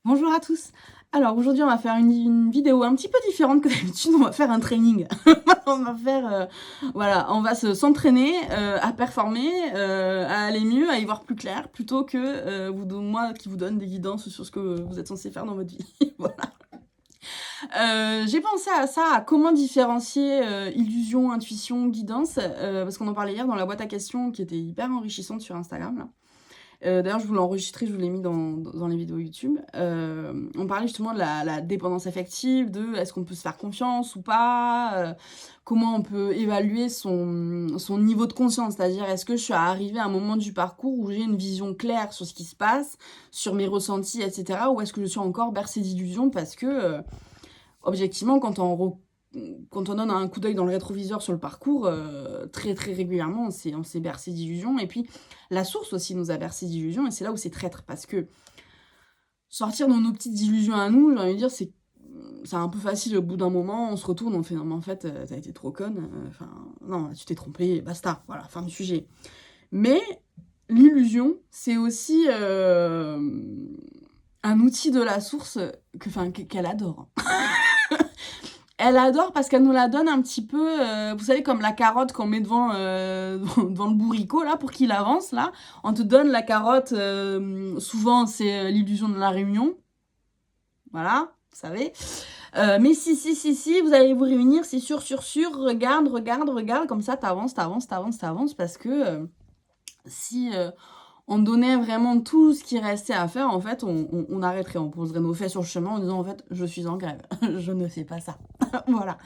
Bonjour à tous. Alors aujourd'hui on va faire une vidéo un petit peu différente que d'habitude, on va faire un training. On va faire, voilà, on va s'entraîner à performer, à aller mieux, à y voir plus clair, plutôt que moi qui vous donne des guidances sur ce que vous êtes censé faire dans votre vie. Voilà. J'ai pensé à ça, à comment différencier illusion, intuition, guidance, parce qu'on en parlait hier dans la boîte à questions qui était hyper enrichissante sur Instagram, là. D'ailleurs, je vous l'ai enregistré, je vous l'ai mis dans les vidéos YouTube. On parlait justement de la dépendance affective, de est-ce qu'on peut se faire confiance ou pas, comment on peut évaluer son niveau de conscience, c'est-à-dire est-ce que je suis arrivée à un moment du parcours où j'ai une vision claire sur ce qui se passe, sur mes ressentis, etc., ou est-ce que je suis encore bercée d'illusions parce que, objectivement, quand on donne un coup d'œil dans le rétroviseur sur le parcours, très très régulièrement, on s'est bercé d'illusions. Et puis, la source aussi nous a bercé d'illusions, et c'est là où c'est traître, parce que sortir de nos petites illusions à nous, j'ai envie de dire, c'est un peu facile au bout d'un moment, on se retourne, on fait non mais en fait, t'as été trop conne, enfin, non, tu t'es trompée, basta, voilà, fin du sujet. Mais l'illusion, c'est aussi un outil de la source qu'elle adore. Elle adore parce qu'elle nous la donne un petit peu, vous savez, comme la carotte qu'on met devant le bourricot, là, pour qu'il avance, là. On te donne la carotte, souvent, c'est l'illusion de la réunion. Voilà, vous savez. Mais si, vous allez vous réunir, c'est sûr, regarde, comme ça, t'avances, parce que si on donnait vraiment tout ce qui restait à faire, en fait, on arrêterait, on poserait nos faits sur le chemin en disant, en fait, je suis en grève, je ne fais pas ça. Voilà.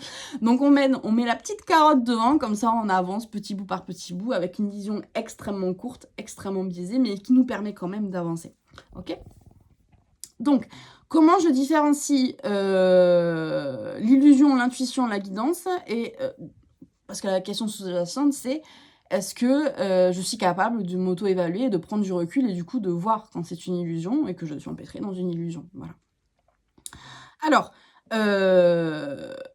Donc on met la petite carotte devant, comme ça on avance petit bout par petit bout, avec une vision extrêmement courte, extrêmement biaisée, mais qui nous permet quand même d'avancer. Ok ? Donc, comment je différencie l'illusion, l'intuition, la guidance et parce que la question sous-jacente, c'est est-ce que je suis capable de m'auto-évaluer, de prendre du recul et du coup de voir quand c'est une illusion et que je suis empêtrée dans une illusion. Voilà. Alors,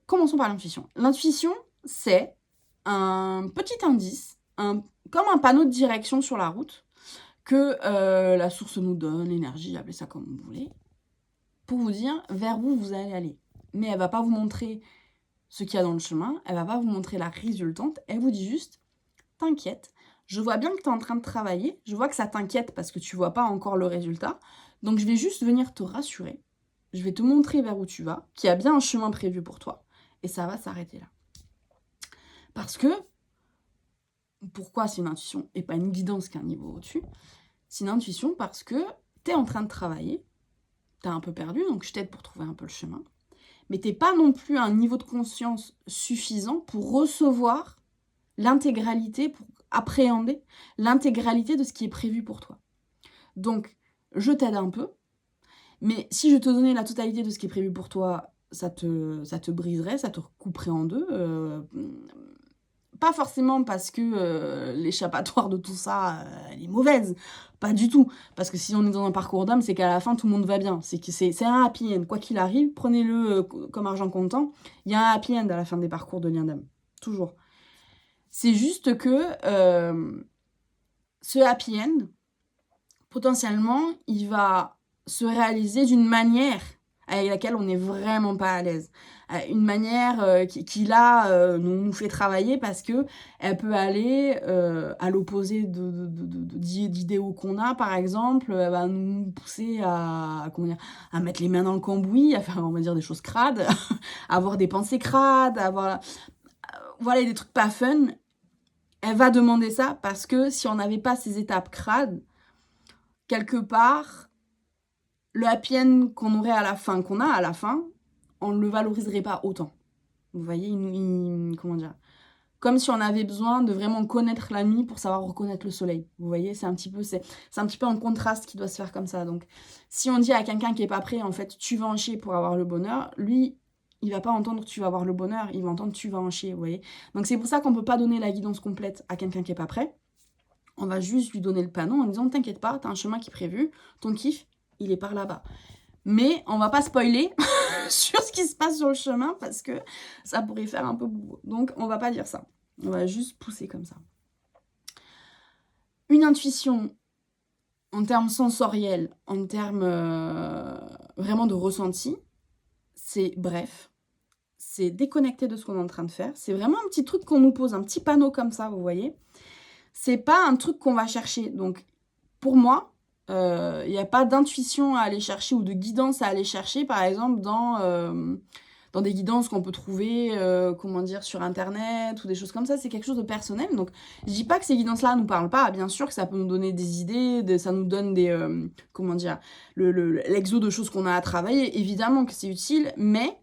commençons par l'intuition. L'intuition, c'est un petit indice, comme un panneau de direction sur la route, que la source nous donne, l'énergie, appelez ça comme vous voulez, pour vous dire vers où vous allez aller. Mais elle va pas vous montrer ce qu'il y a dans le chemin, elle va pas vous montrer la résultante, elle vous dit juste, t'inquiète, je vois bien que tu es en train de travailler, je vois que ça t'inquiète parce que tu vois pas encore le résultat, donc je vais juste venir te rassurer, je vais te montrer vers où tu vas, qu'il y a bien un chemin prévu pour toi, et ça va s'arrêter là. Parce que, pourquoi c'est une intuition et pas une guidance qu'un niveau au-dessus? C'est une intuition parce que tu es en train de travailler, tu es un peu perdu, donc je t'aide pour trouver un peu le chemin, mais t'es pas non plus à un niveau de conscience suffisant pour recevoir l'intégralité, pour appréhender l'intégralité de ce qui est prévu pour toi. Donc, je t'aide un peu, mais si je te donnais la totalité de ce qui est prévu pour toi, ça te briserait, ça te couperait en deux. Pas forcément parce que l'échappatoire de tout ça, elle est mauvaise. Pas du tout. Parce que si on est dans un parcours d'âme, c'est qu'à la fin, tout le monde va bien. C'est un happy end. Quoi qu'il arrive, prenez-le comme argent comptant. Il y a un happy end à la fin des parcours de lien d'âme. Toujours. C'est juste que ce happy end, potentiellement, il va se réaliser d'une manière avec laquelle on n'est vraiment pas à l'aise. Une manière qui là, nous fait travailler parce que elle peut aller à l'opposé d'idéaux qu'on a, par exemple. Elle va nous pousser à mettre les mains dans le cambouis, à faire, on va dire, des choses crades, à avoir des pensées crades, à avoir... voilà, des trucs pas fun. Elle va demander ça parce que si on n'avait pas ces étapes crades, quelque part, le happy end qu'on aurait à la fin, qu'on a à la fin, on ne le valoriserait pas autant. Vous voyez, comment dire, comme si on avait besoin de vraiment connaître la nuit pour savoir reconnaître le soleil. Vous voyez, c'est un petit peu un contraste qui doit se faire comme ça. Donc, si on dit à quelqu'un qui est pas prêt, en fait, tu vas en chier pour avoir le bonheur, lui, il va pas entendre tu vas avoir le bonheur, il va entendre tu vas en chier, vous voyez. Donc, c'est pour ça qu'on peut pas donner la guidance complète à quelqu'un qui est pas prêt. On va juste lui donner le panneau en disant t'inquiète pas, t'as un chemin qui est prévu, ton kiff, il est par là-bas. Mais on va pas spoiler sur ce qui se passe sur le chemin parce que ça pourrait faire un peu boubou. Donc on va pas dire ça. On va juste pousser comme ça. Une intuition en termes sensoriels, en termes vraiment de ressenti. C'est bref, c'est déconnecté de ce qu'on est en train de faire. C'est vraiment un petit truc qu'on nous pose, un petit panneau comme ça, vous voyez. C'est pas un truc qu'on va chercher. Donc, pour moi, il n'y a pas d'intuition à aller chercher ou de guidance à aller chercher, par exemple, dans des guidances qu'on peut trouver, sur Internet ou des choses comme ça. C'est quelque chose de personnel. Donc, je dis pas que ces guidances-là nous parlent pas. Bien sûr que ça peut nous donner des idées, ça nous donne l'exo de choses qu'on a à travailler. Évidemment que c'est utile, mais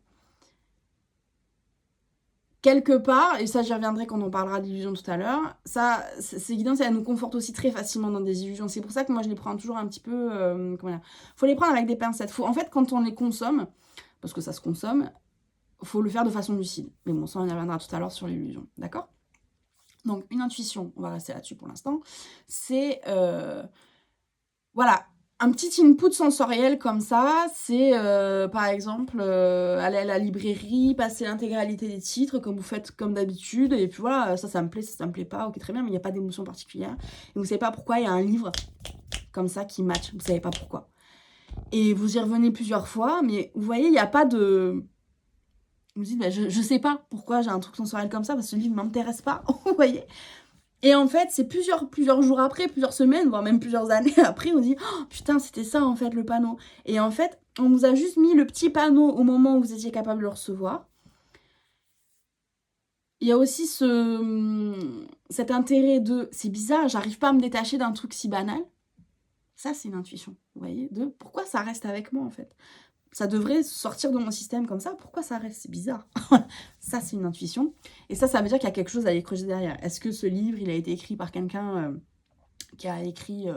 quelque part, et ça j'y reviendrai quand on parlera d'illusions tout à l'heure, ces guidances, elles nous confortent aussi très facilement dans des illusions. C'est pour ça que moi je les prends toujours un petit peu, faut les prendre avec des pincettes. En fait, quand on les consomme, parce que ça se consomme, faut le faire de façon lucide. Mais bon, ça on y reviendra tout à l'heure sur l'illusion, d'accord? Donc une intuition, on va rester là-dessus pour l'instant, c'est, voilà, un petit input sensoriel comme ça, c'est par exemple aller à la librairie, passer l'intégralité des titres comme vous faites comme d'habitude, et puis voilà, ça me plaît, ça me plaît pas, ok très bien, mais il n'y a pas d'émotion particulière. Et vous savez pas pourquoi il y a un livre comme ça qui match, vous savez pas pourquoi. Et vous y revenez plusieurs fois, mais vous voyez, il n'y a pas de... Vous dites, je sais pas pourquoi j'ai un truc sensoriel comme ça, parce que ce livre m'intéresse pas, vous voyez. Et en fait, c'est plusieurs jours après, plusieurs semaines, voire même plusieurs années après, on dit « Oh putain, c'était ça en fait le panneau ». Et en fait, on vous a juste mis le petit panneau au moment où vous étiez capable de le recevoir. Il y a aussi cet intérêt de « C'est bizarre, j'arrive pas à me détacher d'un truc si banal ». Ça, c'est une intuition, vous voyez, de pourquoi ça reste avec moi en fait. Ça devrait sortir de mon système comme ça. Pourquoi ça reste? C'est bizarre. Ça, c'est une intuition. Et ça veut dire qu'il y a quelque chose à aller creuser derrière. Est-ce que ce livre, il a été écrit par quelqu'un qui a écrit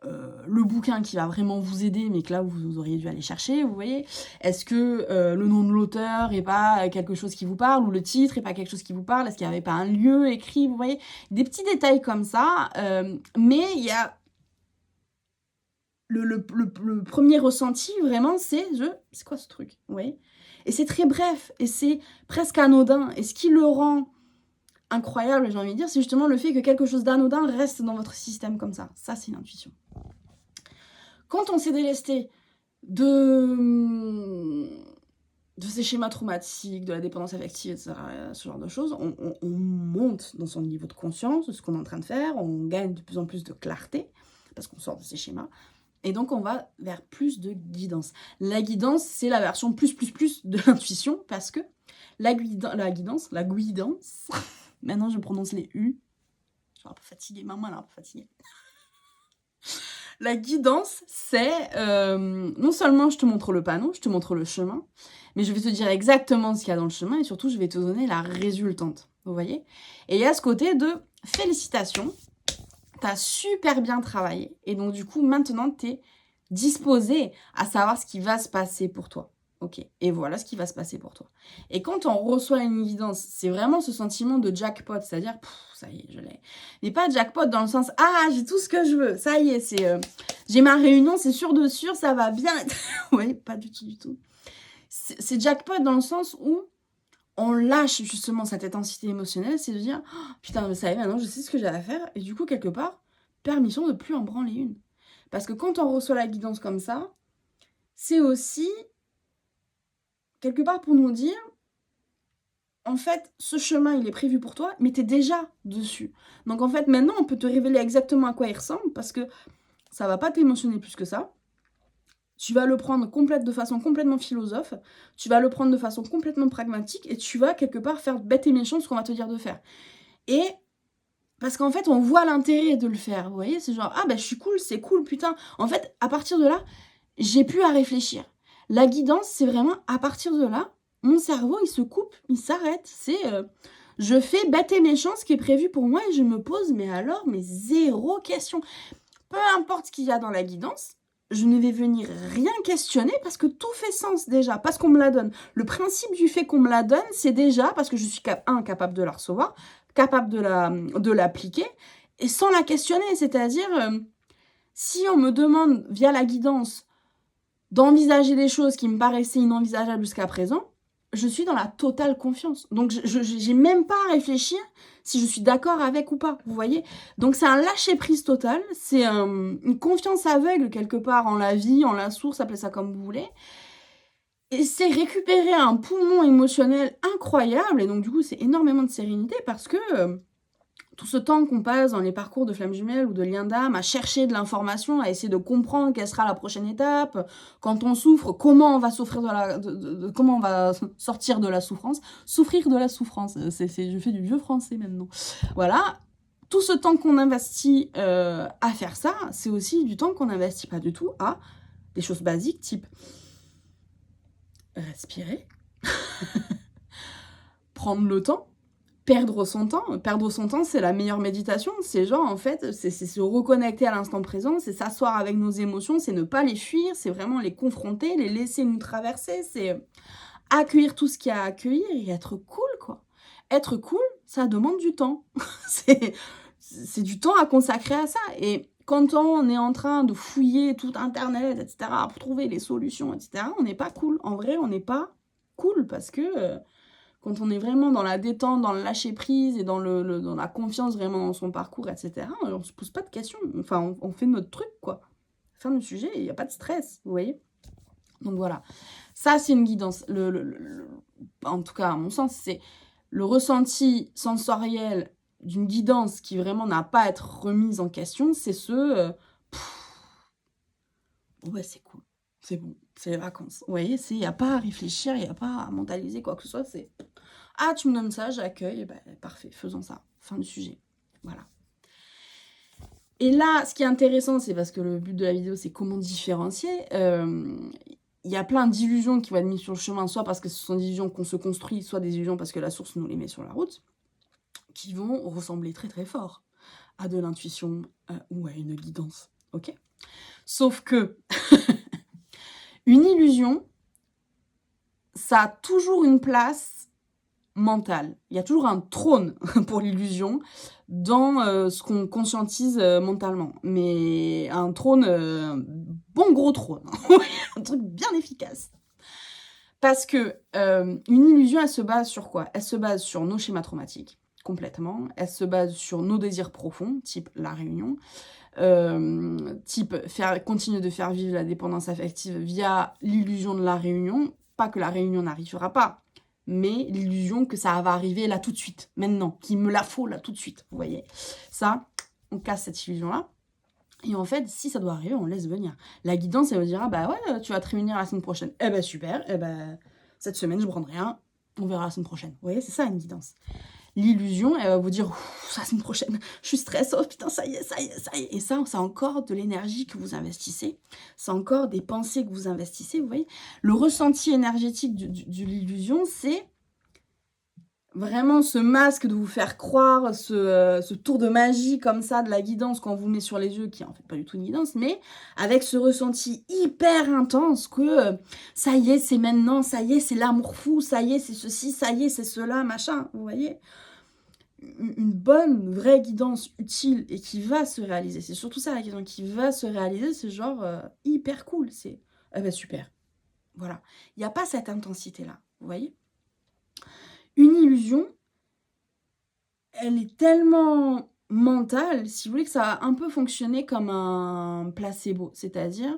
le bouquin qui va vraiment vous aider, mais que là, vous auriez dû aller chercher, vous voyez? Est-ce que le nom de l'auteur n'est pas quelque chose qui vous parle, ou le titre n'est pas quelque chose qui vous parle? Est-ce qu'il n'y avait pas un lieu écrit, vous voyez? Des petits détails comme ça, mais il y a... Le premier ressenti, vraiment, c'est quoi ce truc, vous voyez? Et c'est très bref, et c'est presque anodin. Et ce qui le rend incroyable, j'ai envie de dire, c'est justement le fait que quelque chose d'anodin reste dans votre système comme ça. Ça, c'est une intuition. Quand on s'est délesté de ces schémas traumatiques, de la dépendance affective, etc., ce genre de choses, on monte dans son niveau de conscience de ce qu'on est en train de faire, on gagne de plus en plus de clarté, parce qu'on sort de ces schémas. Et donc, on va vers plus de guidance. La guidance, c'est la version plus de l'intuition, parce que la guidance, maintenant je prononce les U, je suis un peu fatiguée, maman elle est un peu fatiguée. La guidance, c'est non seulement je te montre le panneau, je te montre le chemin, mais je vais te dire exactement ce qu'il y a dans le chemin, et surtout, je vais te donner la résultante, vous voyez? Et il y a ce côté de félicitations, t'as super bien travaillé. Et donc, du coup, maintenant, t'es disposé à savoir ce qui va se passer pour toi. Ok, et voilà ce qui va se passer pour toi. Et quand on reçoit une évidence, c'est vraiment ce sentiment de jackpot, c'est-à-dire, ça y est, je l'ai. Mais pas jackpot dans le sens, ah, j'ai tout ce que je veux, ça y est, c'est, j'ai ma réunion, c'est sûr de sûr, ça va bien. Oui, pas du tout. C'est jackpot dans le sens où on lâche justement cette intensité émotionnelle, c'est de dire oh, putain, ça y est, maintenant je sais ce que j'ai à faire, et du coup, quelque part, permission de plus en branler une. Parce que quand on reçoit la guidance comme ça, c'est aussi quelque part pour nous dire en fait, ce chemin, il est prévu pour toi, mais t'es déjà dessus. Donc en fait, maintenant, on peut te révéler exactement à quoi il ressemble, parce que ça va pas t'émotionner plus que ça. Tu vas le prendre de façon complètement philosophe, tu vas le prendre de façon complètement pragmatique, et tu vas quelque part faire bête et méchant ce qu'on va te dire de faire. Et parce qu'en fait, on voit l'intérêt de le faire, vous voyez, c'est genre, ah ben je suis cool, c'est cool, putain. En fait, à partir de là, j'ai plus à réfléchir. La guidance, c'est vraiment, à partir de là, mon cerveau, il se coupe, il s'arrête. C'est, je fais bête et méchant ce qui est prévu pour moi, et je me pose, mais zéro question. Peu importe ce qu'il y a dans la guidance, je ne vais venir rien questionner parce que tout fait sens déjà, parce qu'on me la donne. Le principe du fait qu'on me la donne, c'est déjà parce que je suis capable de la recevoir, capable de l'appliquer, et sans la questionner. C'est-à-dire, si on me demande via la guidance d'envisager des choses qui me paraissaient inenvisageables jusqu'à présent, je suis dans la totale confiance. Donc, j'ai même pas à réfléchir si je suis d'accord avec ou pas, vous voyez? Donc, c'est un lâcher-prise total, c'est une confiance aveugle quelque part en la vie, en la source, appelez ça comme vous voulez. Et c'est récupérer un poumon émotionnel incroyable et donc du coup, c'est énormément de sérénité parce que, tout ce temps qu'on passe dans les parcours de flammes jumelles ou de liens d'âme à chercher de l'information, à essayer de comprendre quelle sera la prochaine étape, quand on souffre, comment on va souffrir comment on va sortir de la souffrance, souffrir de la souffrance, je fais du vieux français maintenant. Voilà, tout ce temps qu'on investit à faire ça, c'est aussi du temps qu'on n'investit pas du tout à des choses basiques type respirer, prendre le temps, perdre son temps. Perdre son temps, c'est la meilleure méditation. C'est genre, en fait, c'est se reconnecter à l'instant présent, c'est s'asseoir avec nos émotions, c'est ne pas les fuir, c'est vraiment les confronter, les laisser nous traverser, c'est accueillir tout ce qu'il y a à accueillir et être cool, quoi. Être cool, ça demande du temps. c'est du temps à consacrer à ça. Et quand on est en train de fouiller tout Internet, etc., pour trouver les solutions, etc., on n'est pas cool. En vrai, on n'est pas cool parce que quand on est vraiment dans la détente, dans le lâcher-prise et dans la confiance vraiment dans son parcours, etc., on ne se pose pas de questions. Enfin, on fait notre truc, quoi. Fin du sujet, il n'y a pas de stress, vous voyez. Donc voilà. Ça, c'est une guidance. En tout cas, à mon sens, c'est le ressenti sensoriel d'une guidance qui vraiment n'a pas à être remise en question. C'est ouais, c'est cool. C'est bon. C'est les vacances. Vous voyez, il n'y a pas à réfléchir, il n'y a pas à mentaliser quoi que ce soit. C'est ah, tu me donnes ça, j'accueille, ben, parfait, faisons ça. Fin du sujet. Voilà. Et là, ce qui est intéressant, c'est parce que le but de la vidéo, c'est comment différencier. Il y a plein d'illusions qui vont être mises sur le chemin, soit parce que ce sont des illusions qu'on se construit, soit des illusions parce que la source nous les met sur la route, qui vont ressembler très très fort à de l'intuition ou à une guidance. Ok ? Sauf que une illusion, ça a toujours une place mentale. Il y a toujours un trône pour l'illusion dans ce qu'on conscientise mentalement. Mais un trône, bon gros trône. Un truc bien efficace. Parce que une illusion, elle se base sur quoi? Elle se base sur nos schémas traumatiques, complètement. Elle se base sur nos désirs profonds, type la réunion. Type continuer de faire vivre la dépendance affective via l'illusion de la réunion. Pas que la réunion n'arrivera pas, mais l'illusion que ça va arriver là tout de suite, maintenant, qu'il me la faut là tout de suite, vous voyez. Ça, on casse cette illusion-là. Et en fait, si ça doit arriver, on laisse venir. La guidance, elle me dira, bah ouais, tu vas te réunir la semaine prochaine. Eh ben super, eh ben cette semaine, je prends rien, on verra la semaine prochaine. Vous voyez, c'est ça une guidance. L'illusion, elle va vous dire, la semaine prochaine, je suis stressée, oh putain, ça y est, ça y est, ça y est. Et ça, c'est encore de l'énergie que vous investissez. C'est encore des pensées que vous investissez, vous voyez. Le ressenti énergétique de l'illusion, c'est vraiment ce masque de vous faire croire, ce tour de magie comme ça de la guidance qu'on vous met sur les yeux, qui est en fait pas du tout une guidance, mais avec ce ressenti hyper intense que ça y est, c'est maintenant, ça y est, c'est l'amour fou, ça y est, c'est ceci, ça y est, c'est cela, machin, vous voyez. Une bonne, vraie guidance utile et qui va se réaliser, c'est surtout ça la question, qui va se réaliser, c'est genre hyper cool, c'est super, voilà. Il n'y a pas cette intensité-là, vous voyez. Une illusion, elle est tellement mentale, si vous voulez, que ça va un peu fonctionner comme un placebo. C'est-à-dire,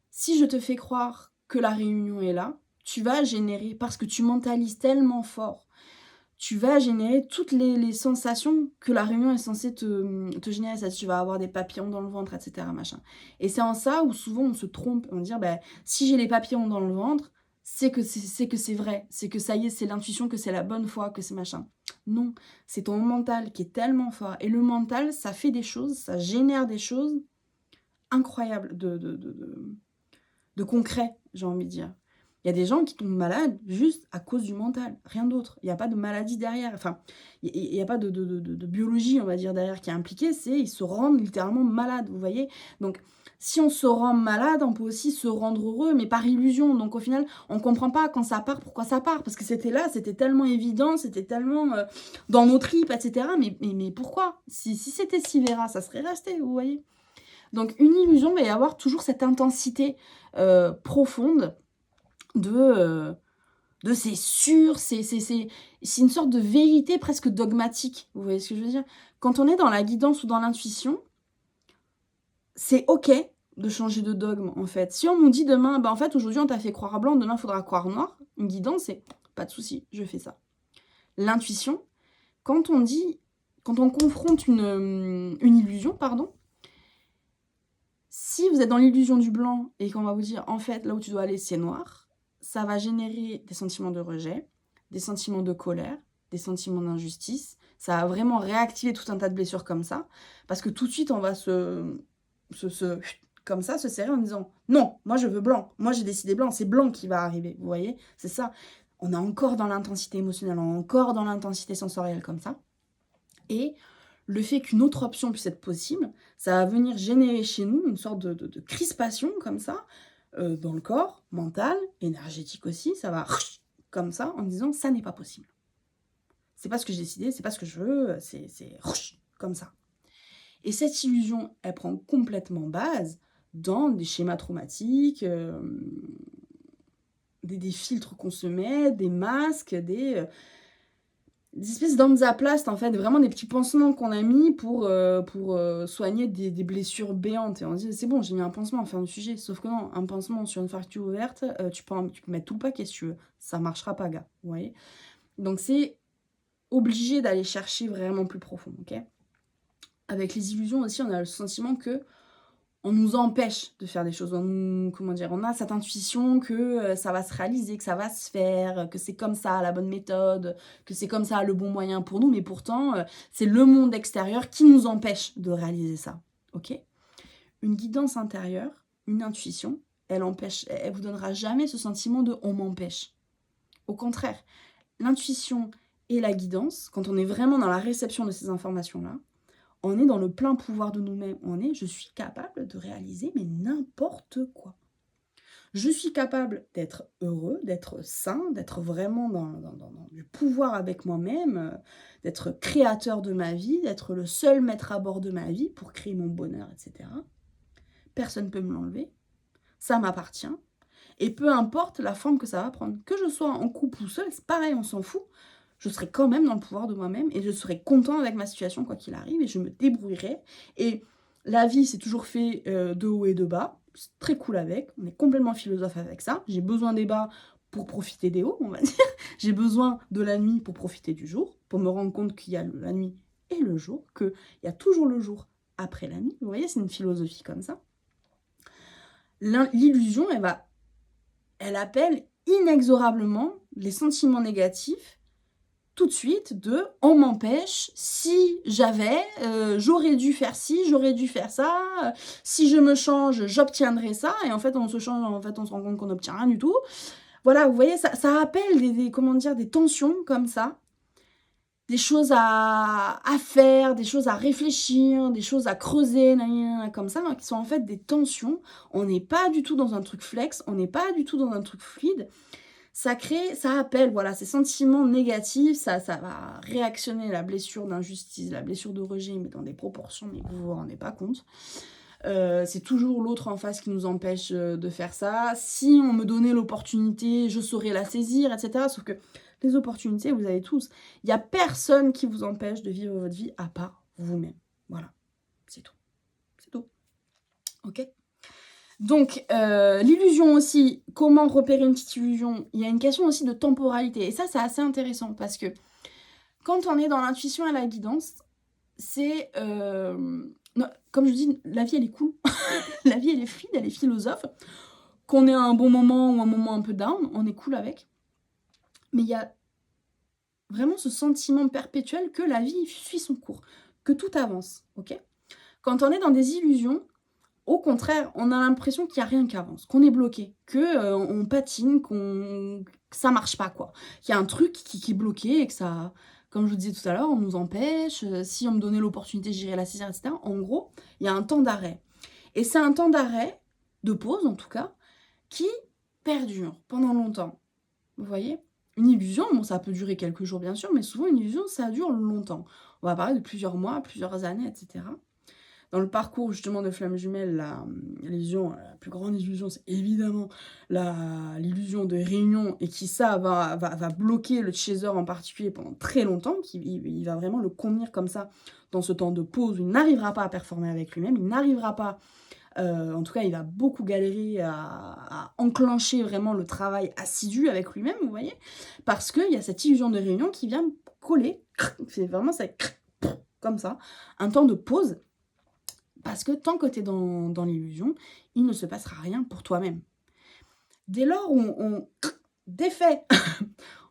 si je te fais croire que la réunion est là, tu vas générer, parce que tu mentalises tellement fort, tu vas générer toutes les sensations que la réunion est censée te générer. Ça, tu vas avoir des papillons dans le ventre, etc. Machin. Et c'est en ça où souvent on se trompe. On va dire, bah, si j'ai les papillons dans le ventre, c'est que c'est vrai. C'est que ça y est, c'est l'intuition, que c'est la bonne foi, que c'est machin. Non, c'est ton mental qui est tellement fort. Et le mental, ça fait des choses, ça génère des choses incroyables de concret, j'ai envie de dire. Il y a des gens qui tombent malades juste à cause du mental, rien d'autre. Il n'y a pas de maladie derrière, enfin, il n'y a pas de biologie, on va dire, derrière qui est impliquée, ils se rendent littéralement malades, vous voyez. Donc, si on se rend malade, on peut aussi se rendre heureux, mais par illusion. Donc, au final, on ne comprend pas quand ça part, pourquoi ça part, parce que c'était là, c'était tellement évident, c'était tellement dans nos tripes, etc. Mais pourquoi? Si c'était si vera, ça serait resté, vous voyez. Donc, une illusion, il va y avoir toujours cette intensité profonde de de c'est sûr, c'est une sorte de vérité presque dogmatique. Vous voyez ce que je veux dire? Quand on est dans la guidance ou dans l'intuition, c'est OK de changer de dogme, en fait. Si on nous dit demain, bah, en fait, aujourd'hui, on t'a fait croire blanc, demain, il faudra croire noir, une guidance, c'est pas de souci, je fais ça. L'intuition, quand on confronte une illusion, pardon, si vous êtes dans l'illusion du blanc et qu'on va vous dire, en fait, là où tu dois aller, c'est noir, ça va générer des sentiments de rejet, des sentiments de colère, des sentiments d'injustice. Ça va vraiment réactiver tout un tas de blessures comme ça, parce que tout de suite, on va comme ça, se serrer en disant « Non, moi je veux blanc, moi j'ai décidé blanc, c'est blanc qui va arriver. » Vous voyez? C'est ça. On est encore dans l'intensité émotionnelle, on est encore dans l'intensité sensorielle comme ça. Et le fait qu'une autre option puisse être possible, ça va venir générer chez nous une sorte de crispation comme ça, dans le corps, mental, énergétique aussi, ça va comme ça, en disant « Ça n'est pas possible. C'est pas ce que j'ai décidé, c'est pas ce que je veux, c'est comme ça. » Et cette illusion, elle prend complètement base dans des schémas traumatiques, des filtres qu'on se met, des masques, des espèces d'anzaplastes, en fait, vraiment des petits pansements qu'on a mis pour soigner des blessures béantes. Et on se dit, c'est bon, j'ai mis un pansement, enfin, le sujet. Sauf que non, un pansement sur une fracture ouverte, tu peux mettre tout le paquet si tu veux. Ça marchera pas, gars. Vous voyez? Donc, c'est obligé d'aller chercher vraiment plus profond, ok? Avec les illusions aussi, on a le sentiment que on nous empêche de faire des choses. On a cette intuition que ça va se réaliser, que ça va se faire, que c'est comme ça la bonne méthode, que c'est comme ça le bon moyen pour nous, mais pourtant, c'est le monde extérieur qui nous empêche de réaliser ça. Ok? Une guidance intérieure, une intuition, elle vous donnera jamais ce sentiment de on m'empêche. Au contraire, l'intuition et la guidance, quand on est vraiment dans la réception de ces informations-là, on est dans le plein pouvoir de nous-mêmes. Je suis capable de réaliser, mais n'importe quoi. Je suis capable d'être heureux, d'être sain, d'être vraiment dans du pouvoir avec moi-même, d'être créateur de ma vie, d'être le seul maître à bord de ma vie pour créer mon bonheur, etc. Personne ne peut me l'enlever. Ça m'appartient. Et peu importe la forme que ça va prendre. Que je sois en couple ou seul, c'est pareil, on s'en fout. Je serai quand même dans le pouvoir de moi-même et je serai content avec ma situation quoi qu'il arrive et je me débrouillerai. Et la vie, c'est toujours fait de haut et de bas. C'est très cool avec. On est complètement philosophe avec ça. J'ai besoin des bas pour profiter des hauts, on va dire. J'ai besoin de la nuit pour profiter du jour, pour me rendre compte qu'il y a la nuit et le jour, qu'il y a toujours le jour après la nuit. Vous voyez, c'est une philosophie comme ça. L'illusion, elle appelle inexorablement les sentiments négatifs tout de suite de « on m'empêche, si j'avais, j'aurais dû faire ci, j'aurais dû faire ça, si je me change, j'obtiendrai ça » et en fait, on se change, en fait, on se rend compte qu'on n'obtient rien du tout. Voilà, vous voyez, ça appelle des tensions comme ça, des choses à faire, des choses à réfléchir, des choses à creuser, comme ça, qui sont en fait des tensions. On n'est pas du tout dans un truc flex, on n'est pas du tout dans un truc fluide. Ça appelle, voilà, ces sentiments négatifs, ça va réactionner la blessure d'injustice, la blessure de rejet, mais dans des proportions, mais vous vous rendez pas compte. C'est toujours l'autre en face qui nous empêche de faire ça. Si on me donnait l'opportunité, je saurais la saisir, etc. Sauf que les opportunités, vous avez tous. Il n'y a personne qui vous empêche de vivre votre vie à part vous-même. Voilà, c'est tout. C'est tout. Ok ? Donc, l'illusion aussi, comment repérer une petite illusion? Il y a une question aussi de temporalité. Et ça, c'est assez intéressant parce que quand on est dans l'intuition et la guidance, c'est... comme je dis, la vie, elle est cool. La vie, elle est fluide, elle est philosophe. Qu'on ait un bon moment ou un moment un peu down, on est cool avec. Mais il y a vraiment ce sentiment perpétuel que la vie suit son cours, que tout avance, ok? Quand on est dans des illusions, au contraire, on a l'impression qu'il n'y a rien qui avance, qu'on est bloqué, qu'on patine, que ça marche pas, quoi. Qu'il y a un truc qui est bloqué et que ça, comme je vous disais tout à l'heure, on nous empêche. Si on me donnait l'opportunité, j'irais la saisir, etc. En gros, il y a un temps d'arrêt. Et c'est un temps d'arrêt, de pause en tout cas, qui perdure pendant longtemps. Vous voyez ? Une illusion, bon, ça peut durer quelques jours, bien sûr, mais souvent, une illusion, ça dure longtemps. On va parler de plusieurs mois, plusieurs années, etc. dans le parcours justement de flamme jumelle, l'illusion, la plus grande illusion, c'est évidemment l'illusion de réunion, et qui ça va bloquer le chaser en particulier pendant très longtemps, il va vraiment le contenir comme ça dans ce temps de pause où il n'arrivera pas à performer avec lui-même, il n'arrivera pas, en tout cas il va beaucoup galérer à enclencher vraiment le travail assidu avec lui-même, vous voyez, parce qu'il y a cette illusion de réunion qui vient coller, c'est vraiment ça, comme ça, un temps de pause. Parce que tant que tu es dans l'illusion, il ne se passera rien pour toi-même. Dès lors où on défait,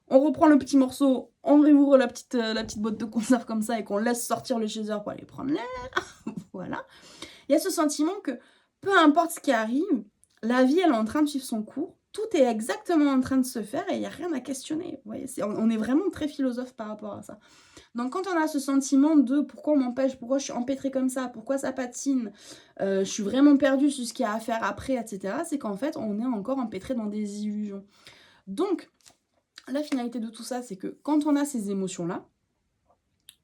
on reprend le petit morceau, on réouvre la petite boîte de conserve comme ça et qu'on laisse sortir le chaser pour aller prendre l'air, voilà. Il y a ce sentiment que peu importe ce qui arrive, la vie elle est en train de suivre son cours, tout est exactement en train de se faire et il n'y a rien à questionner. Vous voyez, on est vraiment très philosophe par rapport à ça. Donc quand on a ce sentiment de pourquoi on m'empêche, pourquoi je suis empêtrée comme ça, pourquoi ça patine, je suis vraiment perdue sur ce qu'il y a à faire après, etc., c'est qu'en fait on est encore empêtré dans des illusions. Donc la finalité de tout ça, c'est que quand on a ces émotions-là,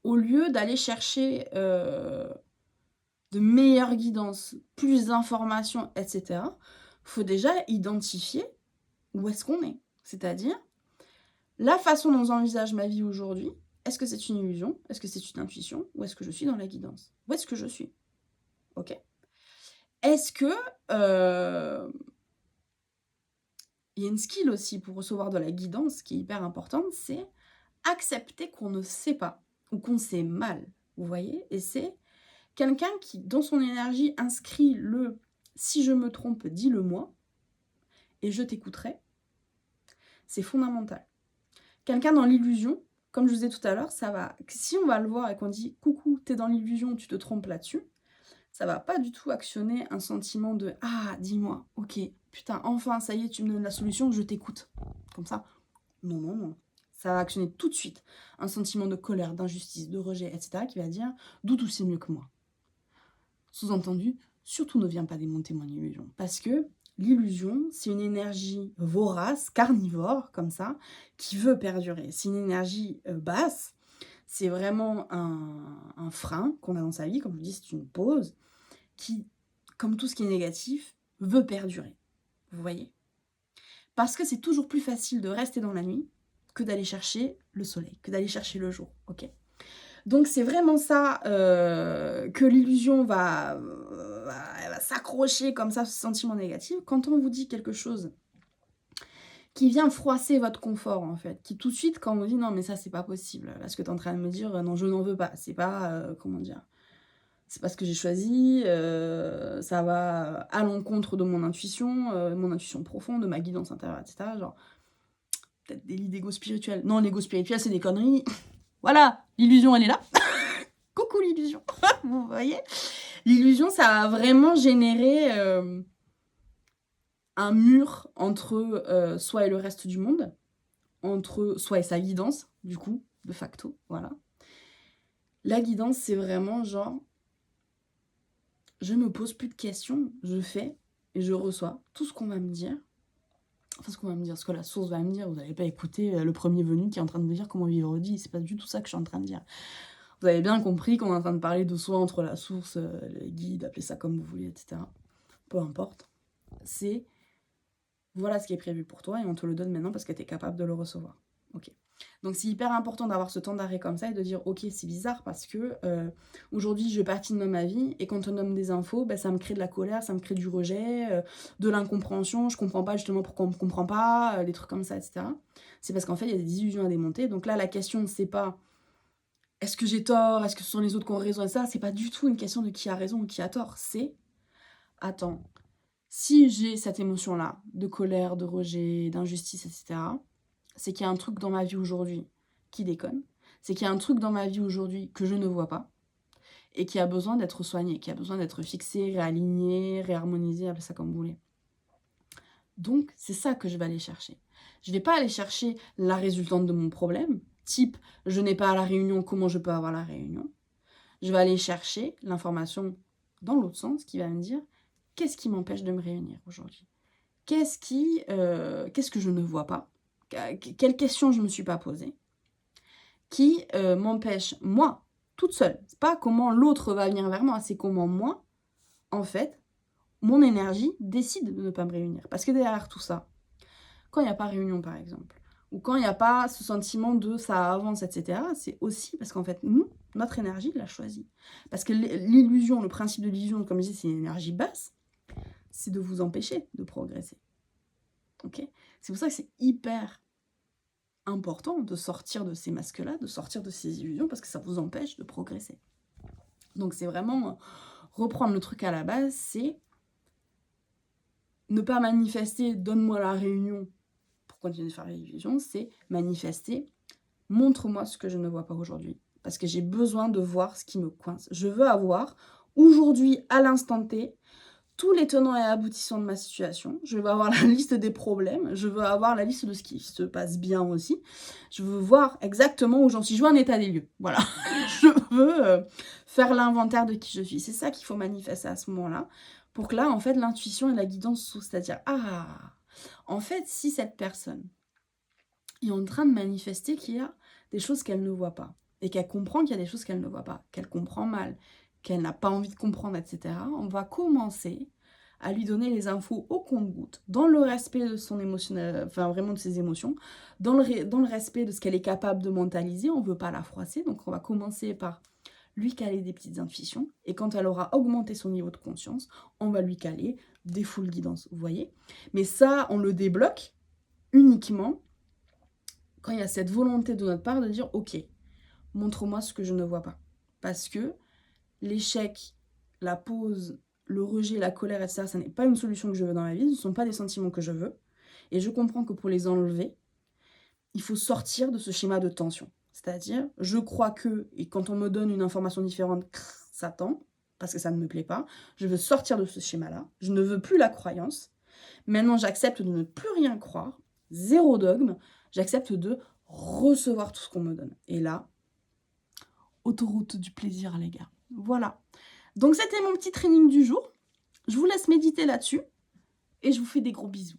au lieu d'aller chercher de meilleures guidances, plus d'informations, etc., il faut déjà identifier où est-ce qu'on est. C'est-à-dire, la façon dont j'envisage ma vie aujourd'hui, est-ce que c'est une illusion? Est-ce que c'est une intuition? Ou est-ce que je suis dans la guidance? Où est-ce que je suis? Ok. Est-ce que... il y a une skill aussi pour recevoir de la guidance qui est hyper importante, c'est accepter qu'on ne sait pas ou qu'on sait mal. Vous voyez? Et c'est quelqu'un qui, dans son énergie, inscrit le « si je me trompe, dis-le-moi et je t'écouterai ». C'est fondamental. Quelqu'un dans l'illusion, comme je vous disais tout à l'heure, ça va. Si on va le voir et qu'on dit coucou, t'es dans l'illusion, tu te trompes là-dessus, ça va pas du tout actionner un sentiment de ah, dis-moi, ok, putain, enfin, ça y est, tu me donnes la solution, je t'écoute. Comme ça. Non, non, non. Ça va actionner tout de suite un sentiment de colère, d'injustice, de rejet, etc., qui va dire Doudou, c'est mieux que moi. Sous-entendu, surtout ne viens pas démonter mon illusion. Parce que l'illusion, c'est une énergie vorace, carnivore, comme ça, qui veut perdurer. C'est une énergie basse, c'est vraiment un frein qu'on a dans sa vie, comme je dis, c'est une pause, qui, comme tout ce qui est négatif, veut perdurer. Vous voyez? Parce que c'est toujours plus facile de rester dans la nuit que d'aller chercher le soleil, que d'aller chercher le jour, ok? Donc c'est vraiment ça que l'illusion va s'accrocher comme ça, ce sentiment négatif. Quand on vous dit quelque chose qui vient froisser votre confort, en fait, qui tout de suite, quand on vous dit non mais ça c'est pas possible, là ce que tu es en train de me dire, non je n'en veux pas, c'est pas, comment dire, c'est pas ce que j'ai choisi, ça va à l'encontre de mon intuition profonde, de ma guidance intérieure, etc. Genre, peut-être des lits d'ego spirituel. Non, l'ego spirituel c'est des conneries. Voilà, l'illusion elle est là. Coucou l'illusion, vous voyez? L'illusion, ça a vraiment généré un mur entre soi et le reste du monde, entre soi et sa guidance, du coup, de facto, voilà. La guidance, c'est vraiment genre, je me pose plus de questions, je fais et je reçois tout ce qu'on va me dire. Enfin, ce qu'on va me dire, ce que la source va me dire. Vous n'allez pas écouter le premier venu qui est en train de vous dire comment vivre votre vie. C'est pas du tout ça que je suis en train de dire. Vous avez bien compris qu'on est en train de parler de soi entre la source, les guides, appelez ça comme vous voulez, etc. Peu importe. C'est voilà ce qui est prévu pour toi et on te le donne maintenant parce que tu es capable de le recevoir. Ok. Donc c'est hyper important d'avoir ce temps d'arrêt comme ça et de dire ok, c'est bizarre parce que aujourd'hui je patine dans ma vie et quand on nomme des infos, ça me crée de la colère, ça me crée du rejet, de l'incompréhension, je comprends pas justement pourquoi on me comprend pas, des trucs comme ça, etc. C'est parce qu'en fait il y a des illusions à démonter. Donc là la question c'est pas est-ce que j'ai tort, est-ce que ce sont les autres qui ont raison, et ça c'est pas du tout une question de qui a raison ou qui a tort, c'est attends, si j'ai cette émotion-là, de colère, de rejet, d'injustice, etc., c'est qu'il y a un truc dans ma vie aujourd'hui qui déconne, c'est qu'il y a un truc dans ma vie aujourd'hui que je ne vois pas, et qui a besoin d'être soigné, qui a besoin d'être fixé, réaligné, réharmonisé, appelez ça comme vous voulez. Donc, c'est ça que je vais aller chercher. Je ne vais pas aller chercher la résultante de mon problème, type « je n'ai pas à la réunion, comment je peux avoir la réunion ?» Je vais aller chercher l'information dans l'autre sens qui va me dire « qu'est-ce qui m'empêche de me réunir aujourd'hui ? Qu'est-ce que je ne vois pas ? Quelles questions je ne me suis pas posées ? Qui m'empêche, moi, toute seule. C'est pas comment l'autre va venir vers moi, c'est comment moi, en fait, mon énergie décide de ne pas me réunir. Parce que derrière tout ça, quand il n'y a pas réunion, par exemple, ou quand il n'y a pas ce sentiment de ça avance, etc., c'est aussi parce qu'en fait, nous, notre énergie l'a choisi. Parce que l'illusion, le principe de l'illusion, comme je dis, c'est une énergie basse, c'est de vous empêcher de progresser. Ok ? C'est pour ça que c'est hyper important de sortir de ces masques-là, de sortir de ces illusions, parce que ça vous empêche de progresser. Donc c'est vraiment reprendre le truc à la base, c'est ne pas manifester « donne-moi la réunion » pour continuer de faire l'illusion, c'est manifester « montre-moi ce que je ne vois pas aujourd'hui ». Parce que j'ai besoin de voir ce qui me coince. Je veux avoir, aujourd'hui, à l'instant T, tous les tenants et aboutissants de ma situation. Je veux avoir la liste des problèmes. Je veux avoir la liste de ce qui se passe bien aussi. Je veux voir exactement où j'en suis. Je veux un état des lieux. Voilà. Je veux faire l'inventaire de qui je suis. C'est ça qu'il faut manifester à ce moment-là. Pour que là, en fait, l'intuition et la guidance s'ouvrent. C'est-à-dire, en fait, si cette personne est en train de manifester qu'il y a des choses qu'elle ne voit pas, et qu'elle comprend qu'il y a des choses qu'elle ne voit pas, qu'elle comprend mal, qu'elle n'a pas envie de comprendre, etc., on va commencer à lui donner les infos au compte-gouttes, dans le respect de son émotionnel, enfin vraiment de ses émotions, dans le respect de ce qu'elle est capable de mentaliser. On ne veut pas la froisser, donc on va commencer par lui caler des petites intuitions, et quand elle aura augmenté son niveau de conscience, on va lui caler des full guidances, vous voyez. Mais ça, on le débloque uniquement quand il y a cette volonté de notre part de dire « Ok, montre-moi ce que je ne vois pas. » Parce que l'échec, la pause, le rejet, la colère, etc., ça n'est pas une solution que je veux dans ma vie, ce ne sont pas des sentiments que je veux. Et je comprends que pour les enlever, il faut sortir de ce schéma de tension. C'est-à-dire, je crois que, et quand on me donne une information différente, ça tend, parce que ça ne me plaît pas. Je veux sortir de ce schéma-là. Je ne veux plus la croyance. Maintenant, j'accepte de ne plus rien croire. Zéro dogme. J'accepte de recevoir tout ce qu'on me donne. Et là, autoroute du plaisir, les gars. Voilà. Donc, c'était mon petit training du jour. Je vous laisse méditer là-dessus. Et je vous fais des gros bisous.